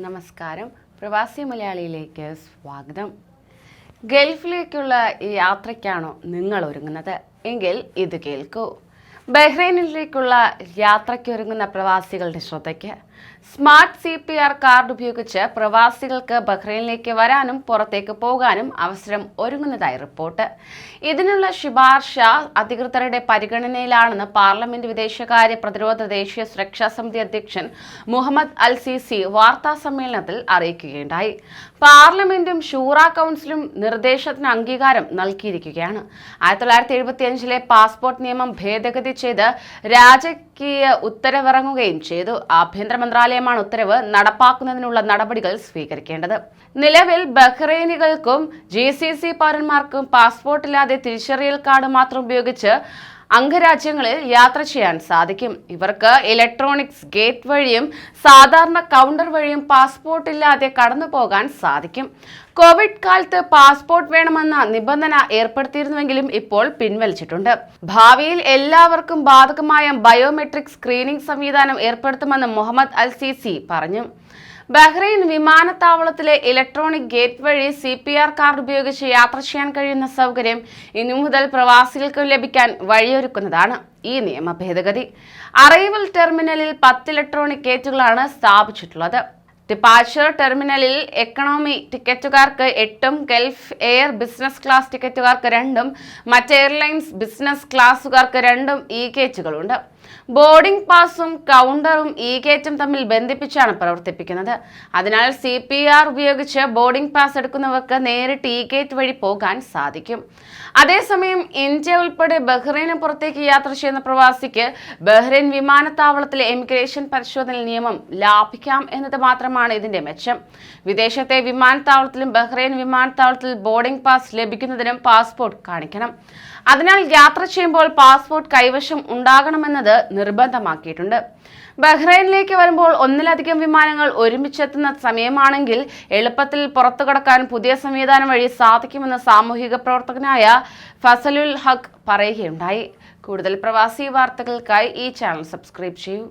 നമസ്കാരം. പ്രവാസി മലയാളിയിലേക്ക് സ്വാഗതം. ഗൾഫിലേക്കുള്ള ഈ യാത്രയ്ക്കാണോ നിങ്ങൾ ഒരുങ്ങുന്നത് എങ്കിൽ ഇത് കേൾക്കൂ. ബഹ്റൈനിലേക്കുള്ള യാത്രയ്ക്കൊരുങ്ങുന്ന പ്രവാസികളുടെ ശ്രദ്ധയ്ക്ക് സ്മാർട്ട് CPR കാർഡ് ഉപയോഗിച്ച് പ്രവാസികൾക്ക് ബഹ്റൈനിലേക്ക് വരാനും പുറത്തേക്ക് പോകാനും അവസരം ഒരുങ്ങുന്നതായി റിപ്പോർട്ട്. ഇതിനുള്ള ശുപാർശ അധികൃതരുടെ പരിഗണനയിലാണെന്ന് പാർലമെന്റ് വിദേശകാര്യ പ്രതിരോധ ദേശീയ സുരക്ഷാ സമിതി അധ്യക്ഷൻ മുഹമ്മദ് അൽ-സീസി വാർത്താ സമ്മേളനത്തിൽ അറിയിക്കുകയുണ്ടായി. പാർലമെന്റും ഷൂറ കൗൺസിലും നിർദ്ദേശത്തിന് അംഗീകാരം നൽകിയിരിക്കുകയാണ്. 1975 പാസ്പോർട്ട് നിയമം ഭേദഗതി ചെയ്ത് രാജകീയ ഉത്തരവിറങ്ങുകയും ചെയ്തു. ആഭ്യന്തര മന്ത്രാലയമാണ് ഉത്തരവ് നടപ്പാക്കുന്നതിനുള്ള നടപടികൾ സ്വീകരിക്കേണ്ടത്. നിലവിൽ ബഹ്റൈനികൾക്കും GCC പൗരന്മാർക്കും പാസ്പോർട്ടില്ലാതെ തിരിച്ചറിയൽ കാർഡ് മാത്രം ഉപയോഗിച്ച് അംഗരാജ്യങ്ങളിൽ യാത്ര ചെയ്യാൻ സാധിക്കും. ഇവർക്ക് ഇലക്ട്രോണിക്സ് ഗേറ്റ് വഴിയും സാധാരണ കൗണ്ടർ വഴിയും പാസ്പോർട്ട് ഇല്ലാതെ കടന്നു പോകാൻ സാധിക്കും. കോവിഡ് കാലത്ത് പാസ്പോർട്ട് വേണമെന്ന നിബന്ധന ഏർപ്പെടുത്തിയിരുന്നുവെങ്കിലും ഇപ്പോൾ പിൻവലിച്ചിട്ടുണ്ട്. ഭാവിയിൽ എല്ലാവർക്കും ബാധകമായ ബയോമെട്രിക് സ്ക്രീനിംഗ് സംവിധാനം ഏർപ്പെടുത്തുമെന്ന് മുഹമ്മദ് അൽ-സീസി പറഞ്ഞു. ബഹ്റൈൻ വിമാനത്താവളത്തിലെ ഇലക്ട്രോണിക് ഗേറ്റ് വഴി CPR കാർഡ് ഉപയോഗിച്ച് യാത്ര ചെയ്യാൻ കഴിയുന്ന സൗകര്യം ഇനി മുതൽ പ്രവാസികൾക്ക് ലഭിക്കാൻ വഴിയൊരുക്കുന്നതാണ് ഈ നിയമ ഭേദഗതി. അറൈവൽ ടെർമിനലിൽ 10 ഇലക്ട്രോണിക് ഗേറ്റുകളാണ് സ്ഥാപിച്ചിട്ടുള്ളത്. ഡിപ്പാച്ചർ ടെർമിനലിൽ എക്കണോമി ടിക്കറ്റുകാർക്ക് 8ഉം ഗൾഫ് എയർ ബിസിനസ് ക്ലാസ് ടിക്കറ്റുകാർക്ക് 2ഉം മറ്റ് എയർലൈൻസ് ബിസിനസ് ക്ലാസുകാർക്ക് 2ഉം ഈ ഗേറ്റുകളുണ്ട്. ബോർഡിംഗ് പാസും കൗണ്ടറും ഈ ഗേറ്റും തമ്മിൽ ബന്ധിപ്പിച്ചാണ് പ്രവർത്തിപ്പിക്കുന്നത്. അതിനാൽ CPR ഉപയോഗിച്ച് ബോർഡിംഗ് പാസ് എടുക്കുന്നവർക്ക് നേരിട്ട് ഈ ഗേറ്റ് വഴി പോകാൻ സാധിക്കും. അതേസമയം ഇന്ത്യ ഉൾപ്പെടെ ബഹ്റൈന് പുറത്തേക്ക് യാത്ര ചെയ്യുന്ന പ്രവാസിക്ക് ബഹ്റൈൻ വിമാനത്താവളത്തിലെ ഇമിഗ്രേഷൻ പരിശോധന നിയമം ലാഭിക്കാം എന്നത് മാത്രമാണ് ഇതിന്റെ മെച്ചം. വിദേശത്തെ വിമാനത്താവളത്തിലും ബഹ്റൈൻ വിമാനത്താവളത്തിൽ ബോർഡിംഗ് പാസ് ലഭിക്കുന്നതിനും പാസ്പോർട്ട് കാണിക്കണം. അതിനാൽ യാത്ര ചെയ്യുമ്പോൾ പാസ്പോർട്ട് കൈവശം ഉണ്ടാകണമെന്നത് നിർബന്ധമാക്കിയിട്ടുണ്ട്. ബഹ്റൈനിലേക്ക് വരുമ്പോൾ ഒന്നിലധികം വിമാനങ്ങൾ ഒരുമിച്ചെത്തുന്ന സമയമാണെങ്കിൽ എളുപ്പത്തിൽ പുറത്തു കടക്കാൻ പുതിയ സംവിധാനം വഴി സാധിക്കുമെന്ന് സാമൂഹിക പ്രവർത്തകനായ ഫസലുൽ ഹഖ് പറയുകയുണ്ടായി. കൂടുതൽ പ്രവാസി വാർത്തകൾക്കായി ഈ ചാനൽ സബ്സ്ക്രൈബ് ചെയ്യൂ.